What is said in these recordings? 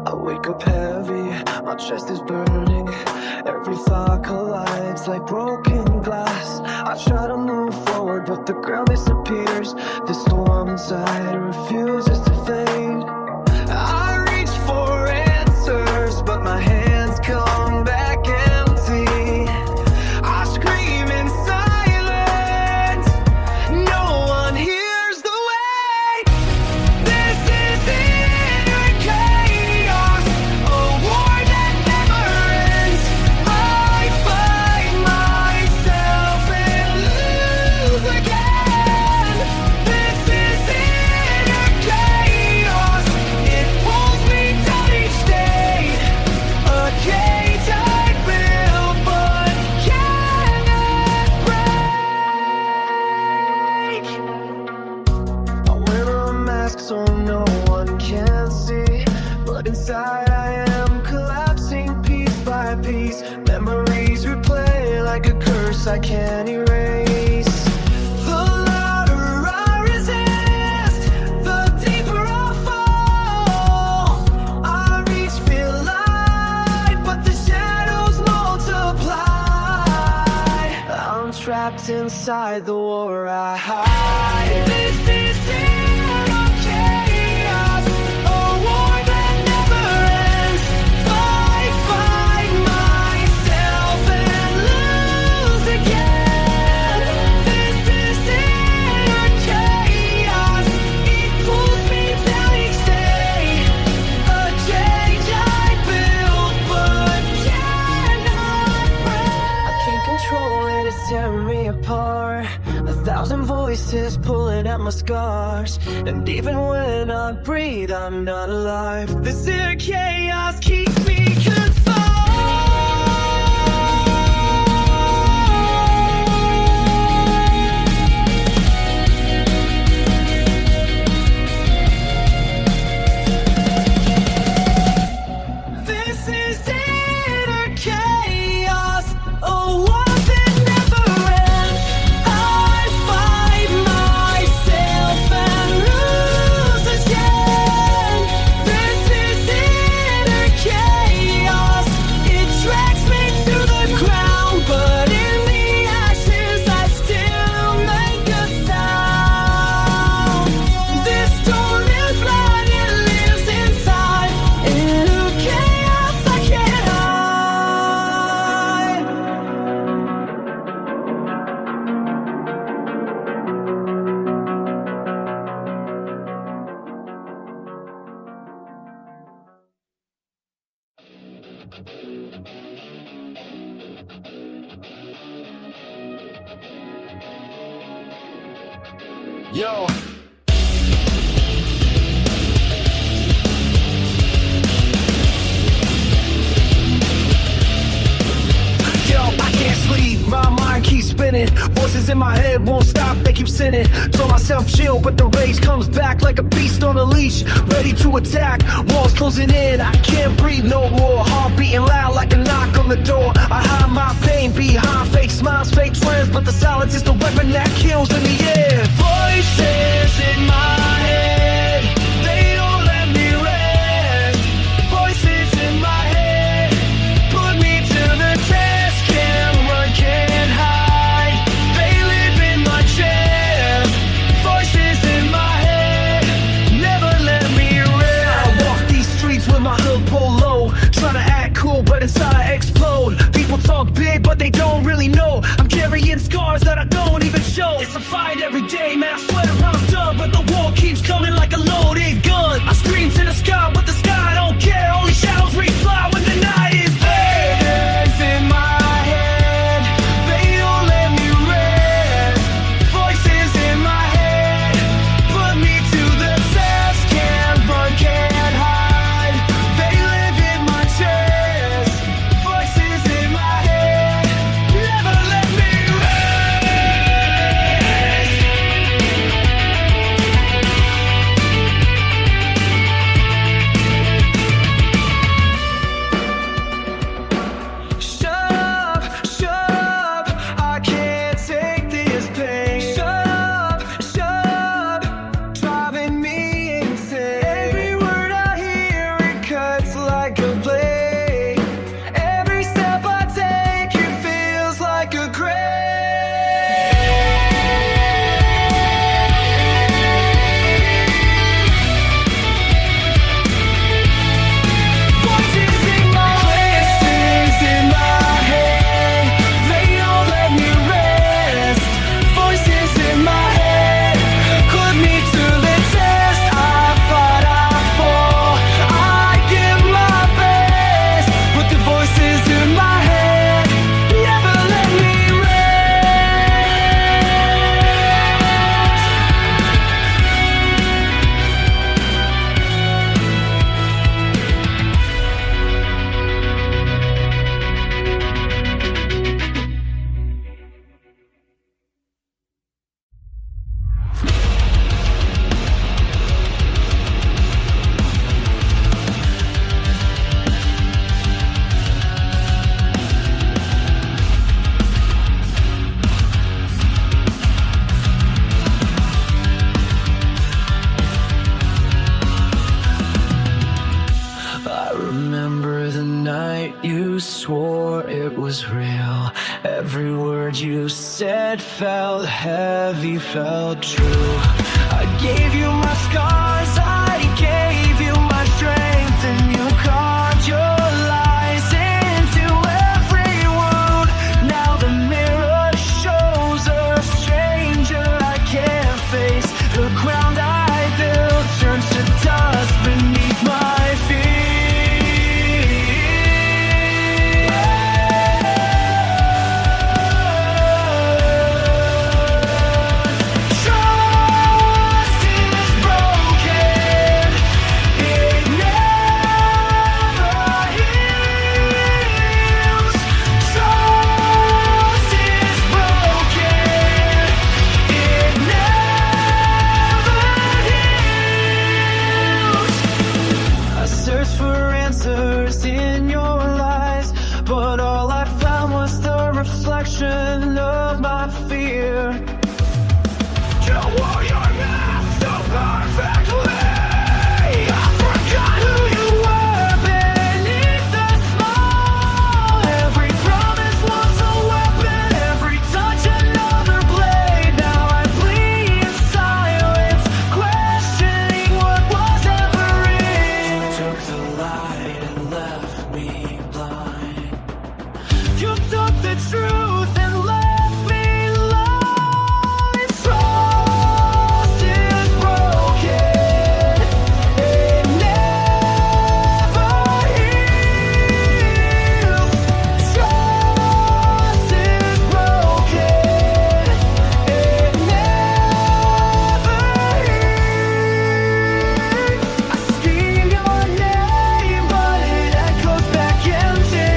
I wake up heavy, my chest is burning. Every thought collides like broken glass. I try to move forward, but the ground disappears. The storm inside refuses to fade. I reach for answers, but my hands come back empty. I scream in silence, no one hears the weight. This is inner chaos, a war that never ends. I find myself and lose again. This is inner chaos, it pulls me down each day. A cage I built but cannot break. I wear a mask so no one can see, but inside I am collapsing piece by piece. Memories replay like a curse I can't erase. The louder I resist, the deeper I fall. I reach, feel light, but the shadows multiply. I'm trapped inside the war I hide. This is inner chaos, a war that never ends. I find myself and lose again. This is inner chaos, it pulls me down each day. A cage I built but cannot break. I can't control it, it's tearing me apart. 1,000 voices pulling at my scars, and even when I breathe, I'm not alive. This inner chaos keeps me confined. This is inner chaos, a war that never ends. I find myself and lose again. This is inner chaos, it drags me to the ground, but in the ashes I still make a sound. This storm is loud, it lives inside. Inner chaos I can't hide. Yo. Yo, I can't sleep, my mind keeps spinning. Voices in my head won't stop, they keep sinning. Told myself chill, but the rage comes back like a beast on a leash, ready to attack. Walls closing in, I can't breathe no more. Heart beating loud like a knock on the door. I hide my pain behind fake smiles, fake trends, but the silence is the weapon that kills in the air. Voices in my head, they don't let me rest. Voices in my head put me to the test. Can't run, can't hide, they live in my chest. Voices in my head never let me rest. I walk these streets with my hood pulled low, try to act cool but inside I explode. People talk big but they don't really know. I'm carrying scars that I don't even show. It's a fight every day, man, I swear I'm done, but the war keeps coming like a loaded gun. I scream to the sky, but the sky don't care. Only shadows reply when the night is there. Voices in my head, they don't let me rest. Voices in my head put me to the test. Can't run, can't hide, they live in my chest. Voices in my head never let me rest. you said felt heavy, felt true. I gave you my scars, I gave you my strength, and you carved your lies into every wound. Now the mirror shows a stranger I can't face. The ground I built turns to dust beneath my feet. In your lies, but all I found was the reflection of my fear. You wore your mask so perfectly. I forgot who you were beneath the smile. Every promise was a weapon, every touch another blade. Now I bleed in silence, questioning what was ever in. You took the light and left me blind. You took the truth and left me lies. Trust is broken, it never heals. Trust is broken, it never heals. I scream your name, but it echoes back empty.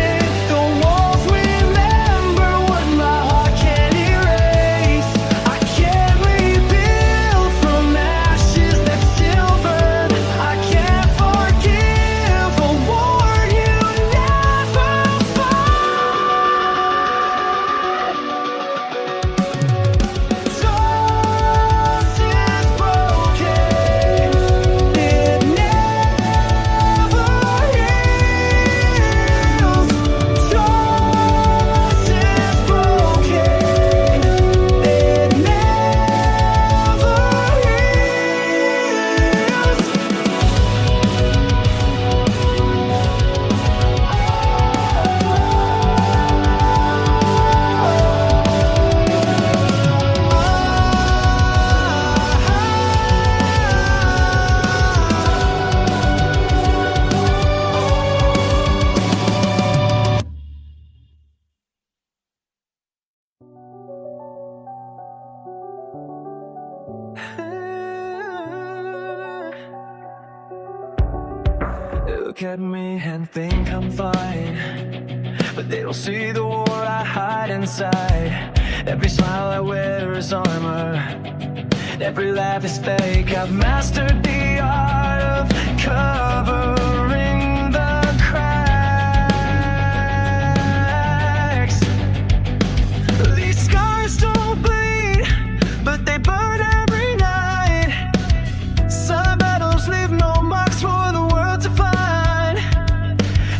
The walls remember what my heart can't erase. I can't rebuild from ashes that still burn. I can't forgive a war you never fought. Trust is broken, it never heals. Trust is broken, it never Look at me and think I'm fine, but they don't see the war I hide inside. Every smile I wear is armor, every laugh is fake. I've mastered the art of covering the cracks. These scars don't bleed, but they burn every night. Some battles leave no marks for the world to find.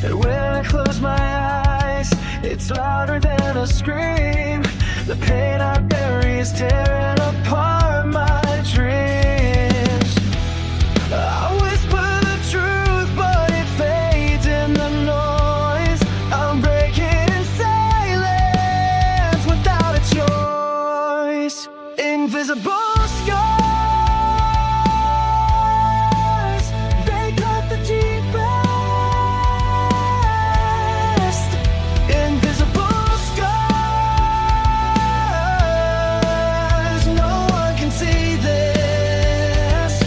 And when I close my eyes, it's louder than a scream. The pain I bury is tearing apart my dreams. I whisper the truth, but it fades in the noise. I'm breaking in silence without a choice. Invisible scars, they cut the deepest. Invisible scars, no one can see this.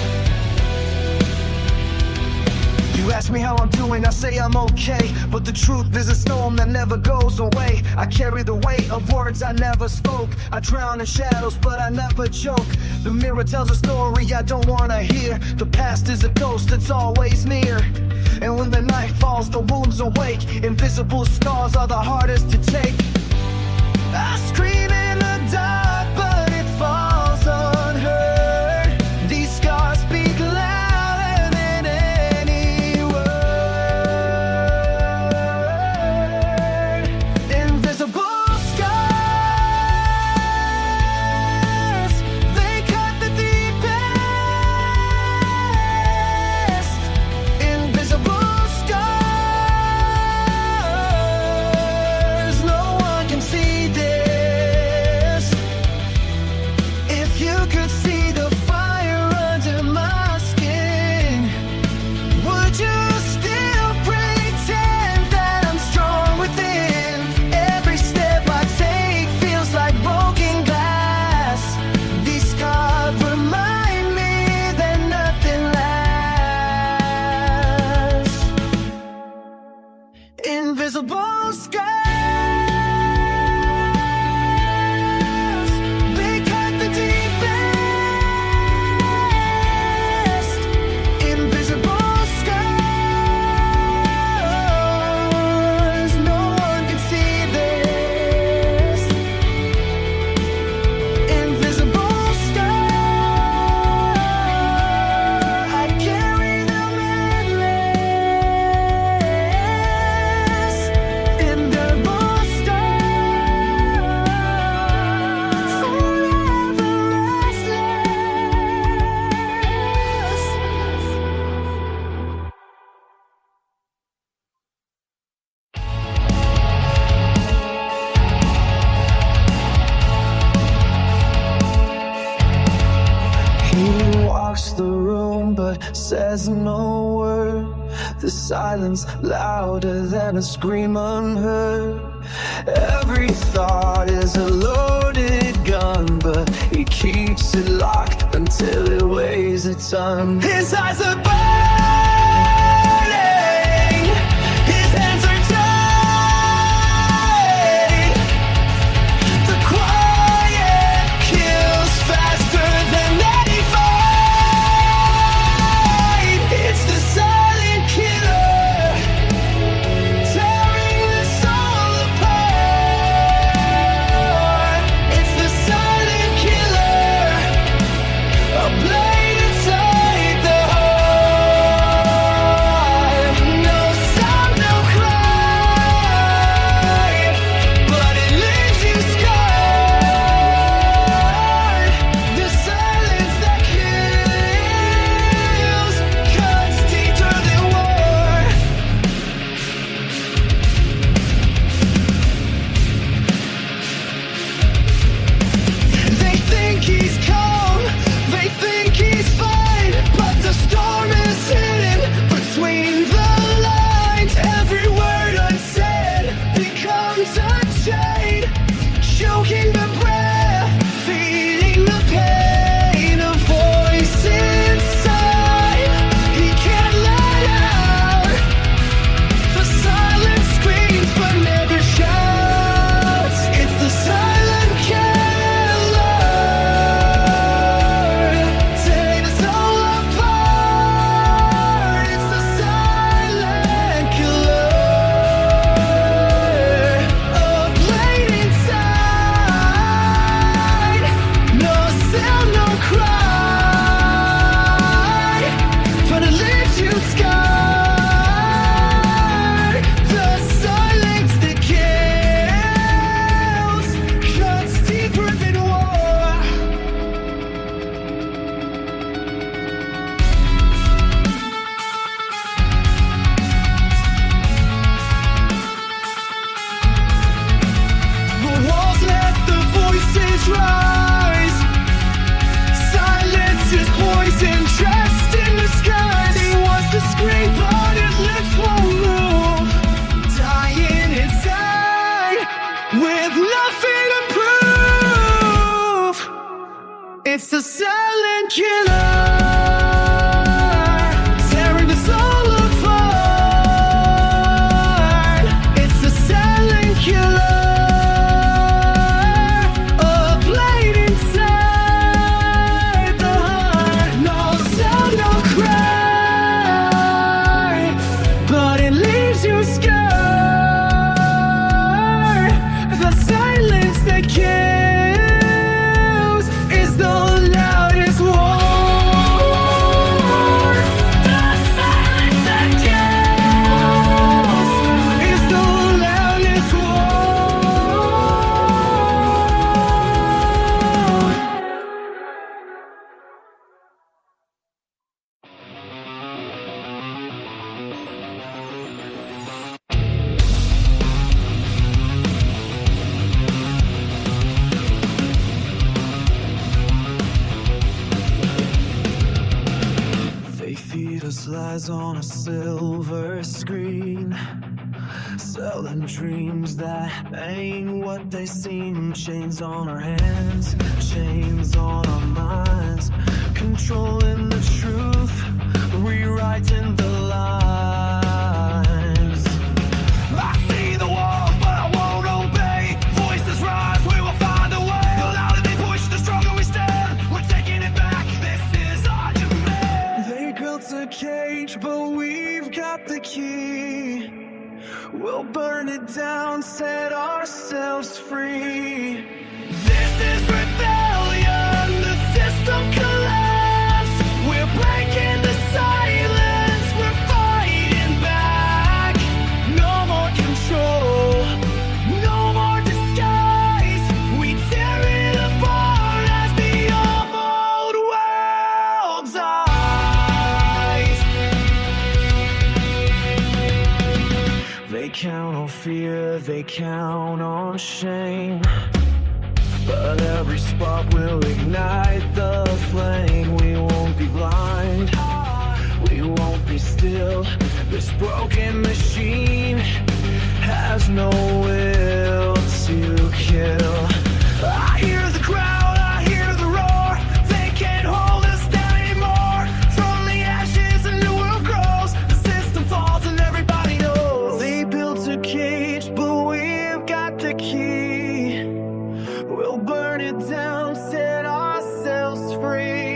You ask me how I'm doing, I say I'm okay, but the truth is a storm that never goes away. I carry the weight of words I never spoke. I drown in shadows, but I never joke. The mirror tells a story I don't wanna hear. The past is a ghost that's always near. And when the night falls, the wounds awake. Invisible scars are the hardest to take. I scream in the dark, but it falls unheard. These scars speak louder than any word. Invisible scars. He walks the room but says no word. The silence louder than a scream unheard. Every thought is a loaded gun, but he keeps it locked until it weighs a ton. His eyes are burning, his hands are tied. The quiet kills faster than any fight. It's the silent killer, tearing the soul apart. It's the silent killer, a blade inside the heart. No sound, no cry, but it leaves you scarred. The silence that kills cuts deeper than war. They think he's calm, they think he's fine, but the storm is hidden between the lines. Every word unsaid becomes a chain, choking the breath, feeding the pain. A voice inside he can't let out. The silence screams but never shouts. It's the silent killer, tearing us all apart. It's the silent killer, a blade inside. No sound, no cry, but it leaves you scarred. The silence that kills cuts deeper than war. The walls let the voices rise. Silence is poison dressed in disguise. He wants to scream but his lips won't move, dying inside with nothing to prove. It's the silent killer, tearing us all apart. It's the silent killer, a blade inside the heart. No sound, no cry, but it leaves you scarred. The silence that kills is the loudest war. The silence that kills is the loudest war. They feed us lies on a silver screen, selling dreams that ain't what they seem. Chains on our hands, chains on our minds, controlling the truth, rewriting the lines. I see the walls, but I won't obey. Voices rise, we will find a way. The louder they push, the stronger we stand. We're taking it back, this is our demand. They built a cage, but we've got the key. We'll burn it down, set ourselves free. This is rebellion, the system collapse. We're breaking the silence, we're fighting back. No more control, no more disguise. We tear it apart as the old world's eyes. They count on fear, they count on shame, but every spark will ignite the flame. We This broken machine has no will to kill. I hear the crowd, I hear the roar. They can't hold us down anymore. From the ashes a new world grows. The system falls and everybody knows. They built a cage, but we've got the key. We'll burn it down, set ourselves free.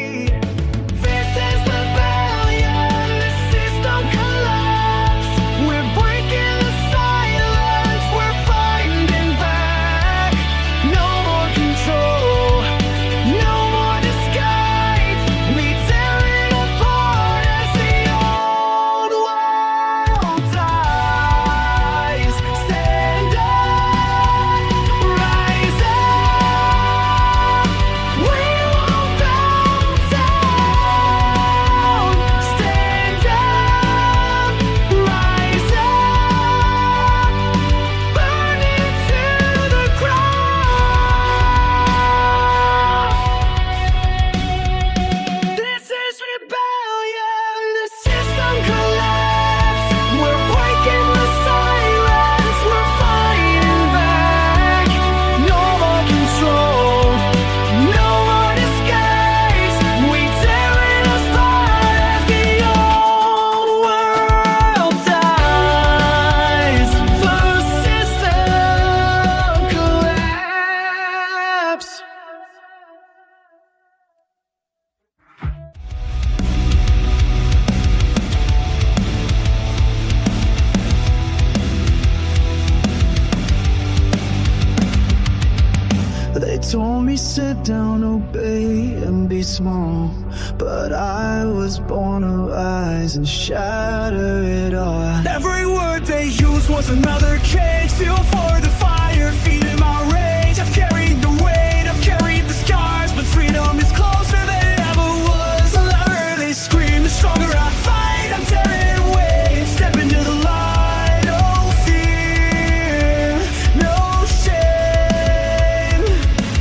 They told me sit down, obey, and be small. But I was born to rise and shatter it all. Every word they used was another cage. Fuel for the fire, feeding my rage. I've carried the weight, I've carried the scars, but freedom is closer than it ever was. The louder they scream, the stronger I fight. I'm tearing away, step into the light. No fear, no shame.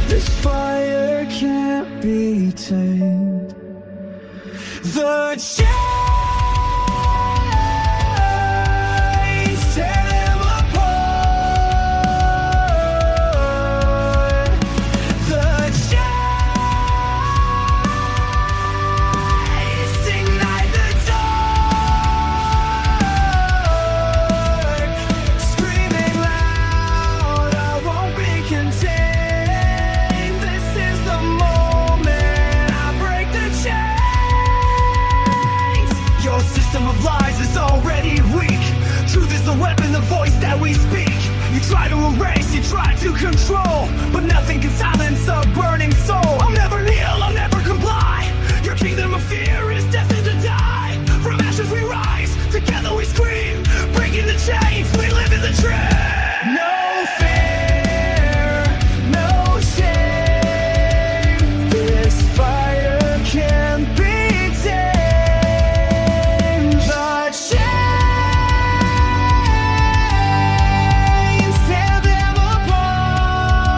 This fire can't be tamed. The chains tear them apart. The chains ignite the dark. Screaming loud, I won't be contained. This is the moment I break the chains. Your system of lies is already weak. Truth is the weapon, the voice that we speak. You try to erase, you try to control, but nothing can silence a burning soul. I'll never kneel, I'll never comply. Your kingdom of fear is destined to die. From ashes we rise, together we scream. Breaking the chains, we live in the dream. No fear, no shame. This fire can't be tamed. The chains tear them apart.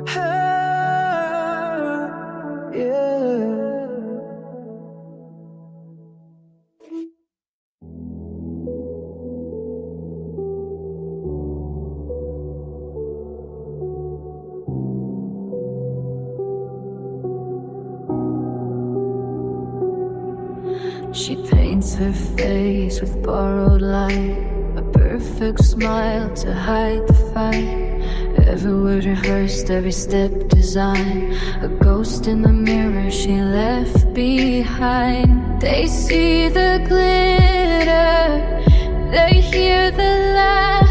her, yeah. She paints her face with borrowed light, a perfect smile to hide the fight. Every word rehearsed, every step designed, a ghost in the mirror she left behind. They see the glitter, they hear the laugh,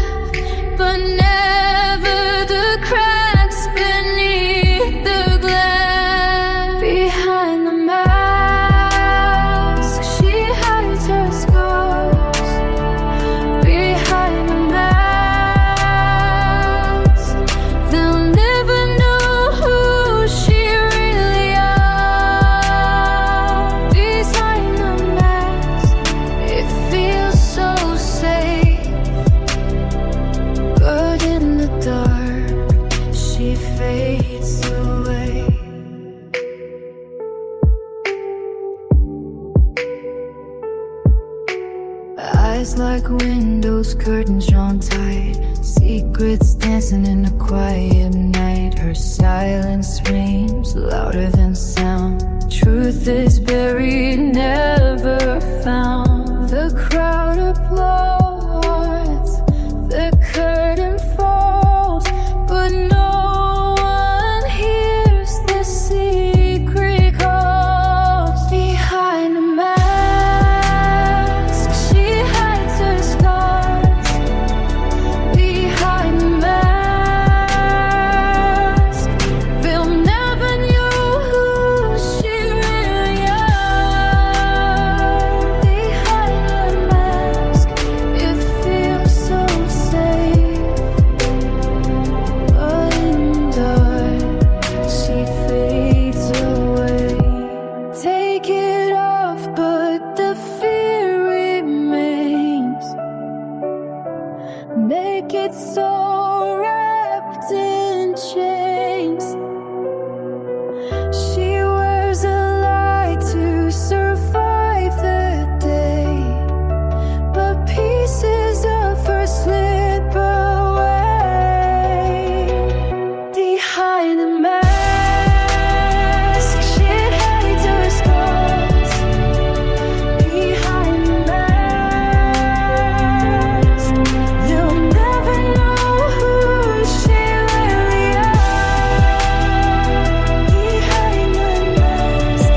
but never the cracks beneath the glass. Behind the mask, she hides her scars. Behind the mask, they'll never know who she really are. Behind the mask, it feels so safe, but in the dark, she fades away. Eyes like windows, curtains drawn tight, secrets dancing in the quiet night. Her silence screams louder than sound. Truth is buried, never found. The crowd applauds, the curtain falls, but no one hears the secret calls. Behind the mask, she hides her scars. Behind the mask, they'll never know who she really are. Behind the mask, it feels so safe, but in the dark, she fades away. Take it off, but the fear remains. Make it so wrapped in chains. She wears a lie to survive the day, but pieces of her slip away. Behind the mask, she hides her scars. Behind the mask, they'll never know who she really are. Behind the mask,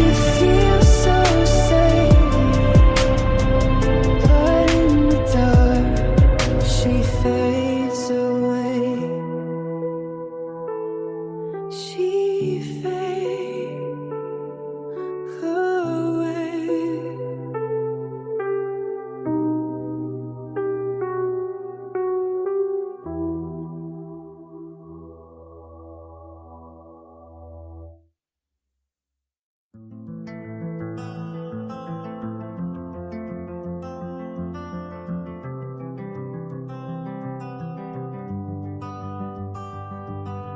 it feels so safe, but in the dark, she fades away. She fades away.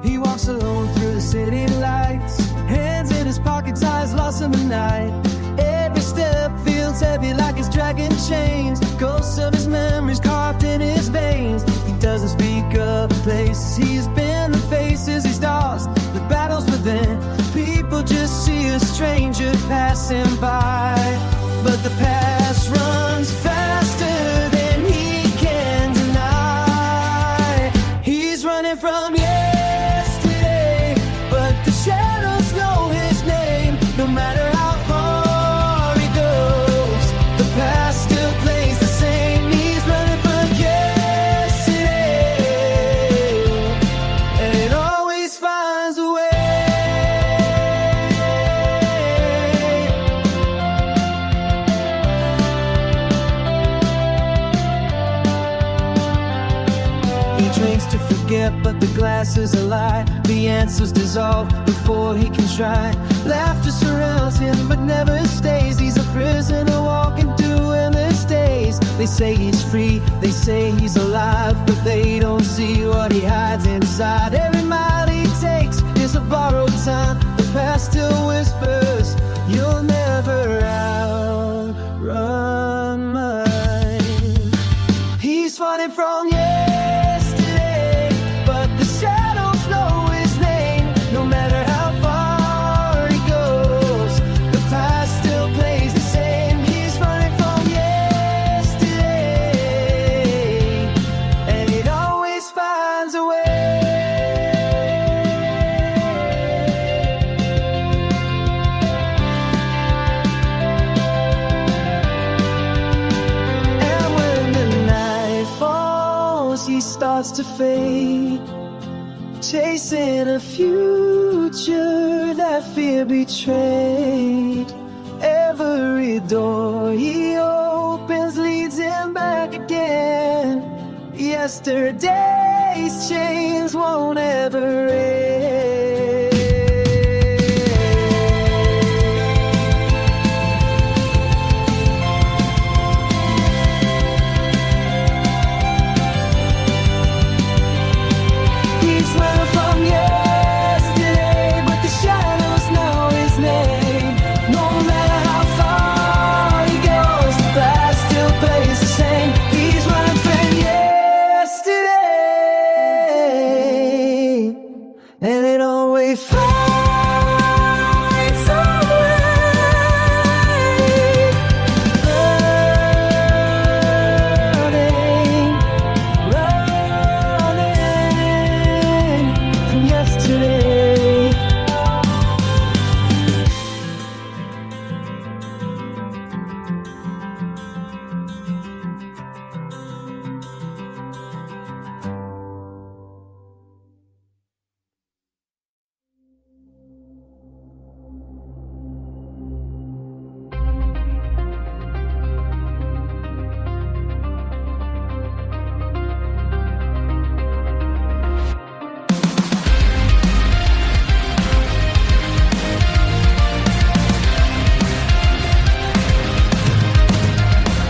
He walks alone through the city lights, hands in his pockets, eyes lost in the night. Every step feels heavy like he's dragging chains, ghosts of his memories carved in his veins. He doesn't speak of the places he's been, the faces he's lost, the battles within. People just see a stranger passing by, but the past runs faster than he can deny. He's running from yesterday, but the shadows know his name. No matter how far he goes, the past still plays the same. He's running from yesterday, and it always finds a way. He drinks to forget, but the glass is a lie. The answers dissolve before he can try. Laughter surrounds him, but never stays. He's a prisoner walking through endless days. They say he's free, they say he's alive, but they don't see what he hides inside. Every mile he fate, chasing a future that fear betrayed. Every door he opens leads him back again. Yesterday's chains won't ever end. He's learned from yesterday, but the shadows know his name. No matter how far he goes, the past still plays the same. He's running from yesterday, and it always finds a way. Running from yesterday.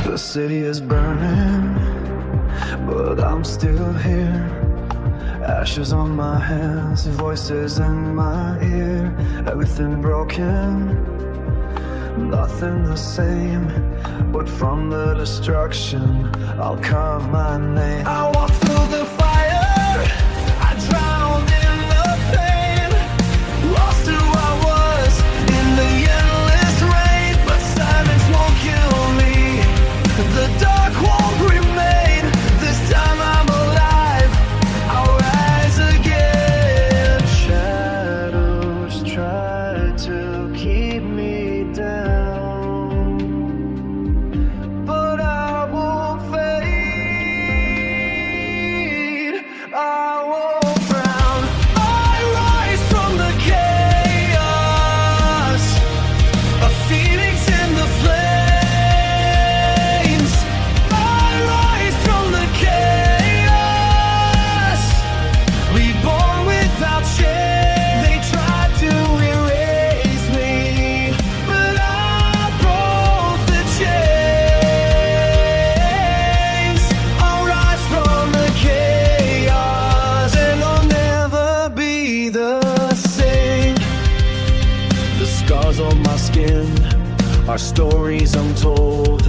The city is burning, but I'm still here. Ashes on my hands, voices in my ear. Everything broken, nothing the same. But from the destruction, I'll carve my name. I walk through the fire, I drowned in the pain. Lost who I was in the endless rain. But silence won't kill me, the dark won't remain. This time I'm alive, I'll rise again. Shadows try to keep me down, but I won't fade, I won't drown. I rise from the chaos, a phoenix in the flames. I rise from the chaos, reborn without shame. They tried to erase me, but I broke the chains. I'll rise from the chaos, and I'll never be the same. The scars on my skin are stories untold,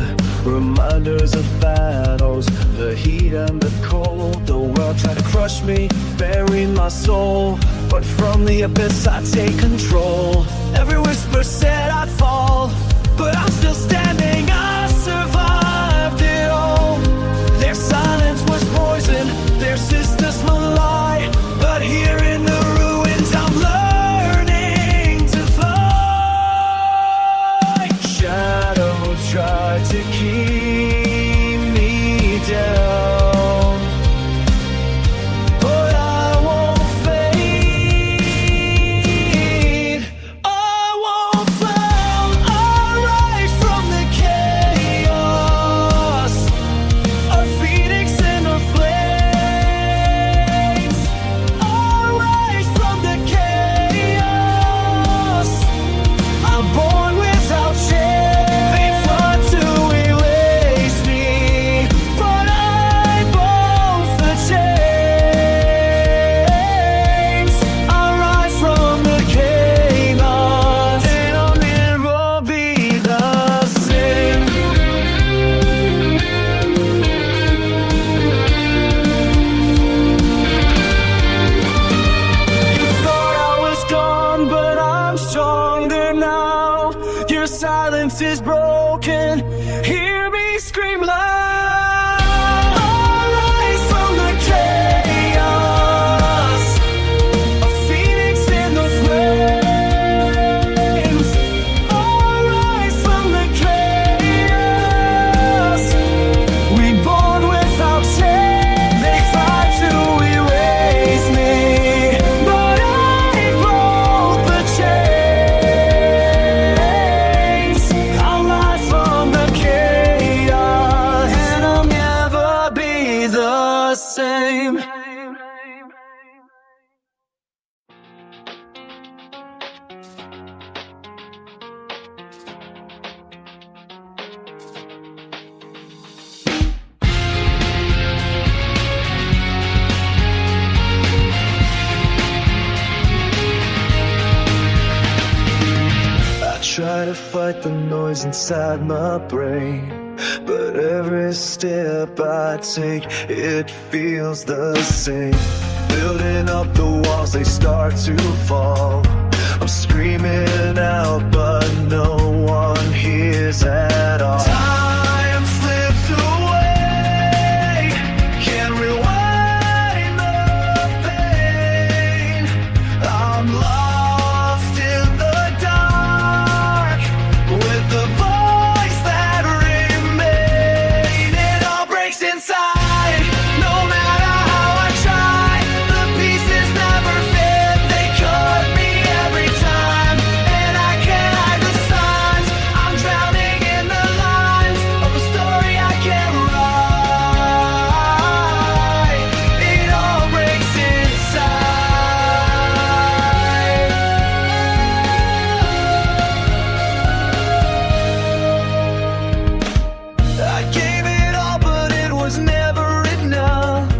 reminders of battles, the heat and the cold. The world tried to crush me, bury my soul, but from the abyss I take control. Every whisper said I'd fall, but I'm still standing. I survived it all. Their silence was poison, their systems lie. But here in the ruins I'm learning to fly. Shadows try to keep me down, but I won't fade, I won't fall. I rise from the chaos, a phoenix in the flames. I rise from the chaos, I'm born without shame. They fought to erase me, but I broke the chains. I rise from the chaos, and I'll never be the same. You thought I was gone, but I'm stronger now. Your silence is broken, hear me scream loud. I rise from the chaos, a phoenix in the flames. I rise from the chaos, reborn without shame. They tried to try to fight the noise inside my brain, but every step I take, it feels the same. Building up the walls, they start to fall. I'm screaming out, but no one hears at all. Time slips away, can't rewind the pain. I'm lost in the dark with the voice that remains. It all breaks inside, no matter how I try. The pieces never fit, they cut me every time, and I can't hide the signs. I'm drowning in the lines of a story I can't write. It all breaks inside. I gave it all, but it was never enough.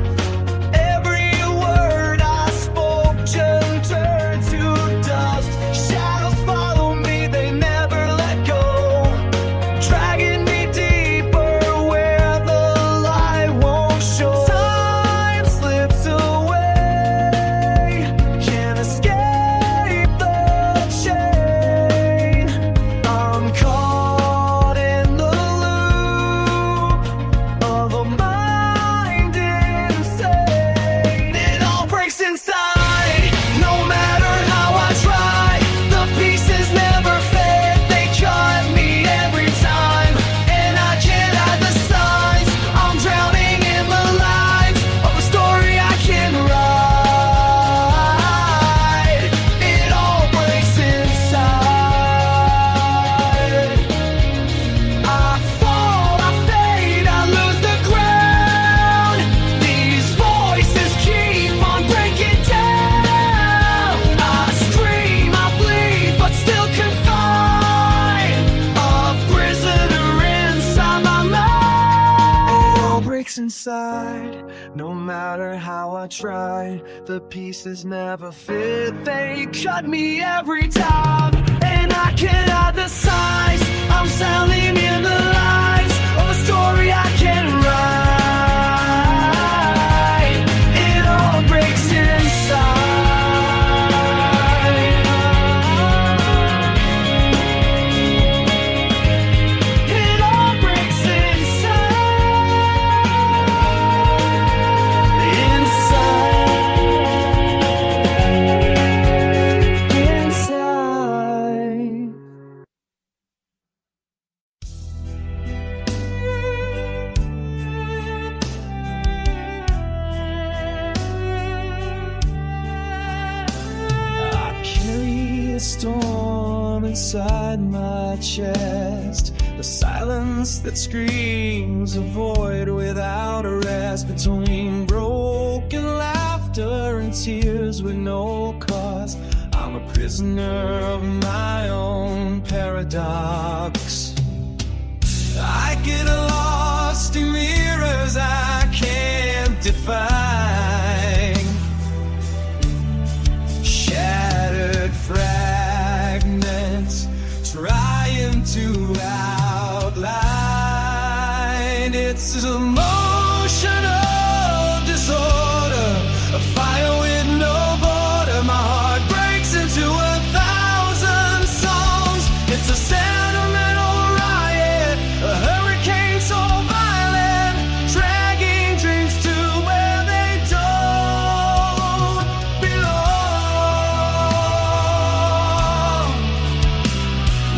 Every word I spoke just turned to dust. Shadows follow me, they never let go, dragging me deeper where the light won't show. Time slips away, can't escape the chain. I'm caught in the loop of a mind insane. It all breaks inside, no matter how I try. The pieces never fit, they cut me every time, and I can't hide the signs. I'm drowning in the lines of a story I can't write. It all breaks inside. I fall, I fade, I lose the ground. These voices keep on breaking down. I scream, I bleed, but still confined, a prisoner inside my mind. It all breaks inside, no matter how I try. The pieces never fit, they cut me every time, and I can't hide the signs. I'm sounding in the lines of a story I can't write. It all breaks inside. It all breaks inside. Inside. I carry a storm inside my chest, the silence that screams a void without a rest, between broken laughter and tears with no cause. I'm a prisoner of my own paradox. I get lost in mirrors I can't define, shattered fragments trying to outline. It's emotional disorder, a fire with no border. My heart breaks into 1,000 songs. It's a sentimental riot, a hurricane so violent, dragging dreams to where they don't belong.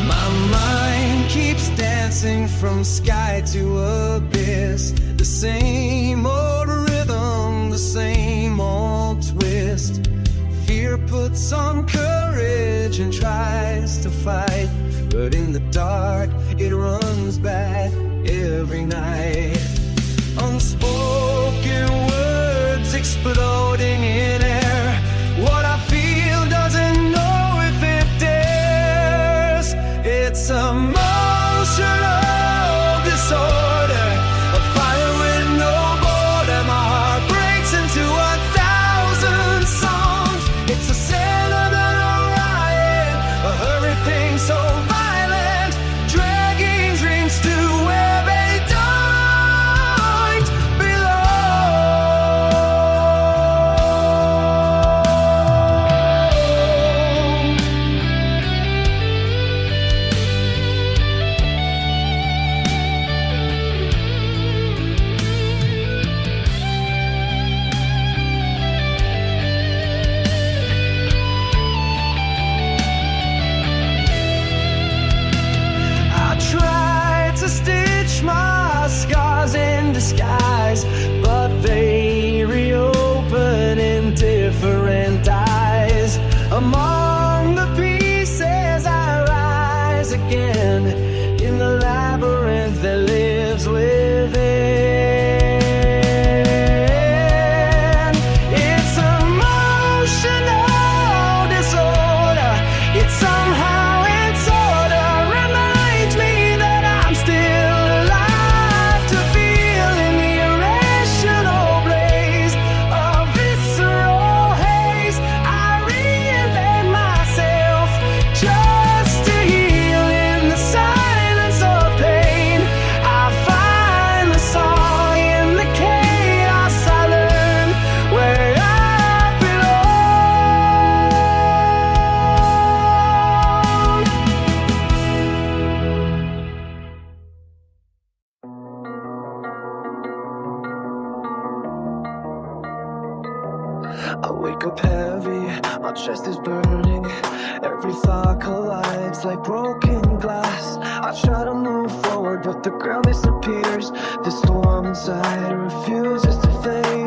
My mind keeps dancing from sky to abyss, the same old rhythm, the same old twist. Fear puts on courage and tries to fight, but in the dark it runs back every night. Unspoken words exploding in air. What I feel doesn't know if it dares. It's emotional disorder, a fire with no border. My heart breaks into 1,000 songs. It's a sentimental riot, a hurricane so violent. chest is burning. Every thought collides like broken glass. I try to move forward, but the ground disappears. The storm inside refuses to fade.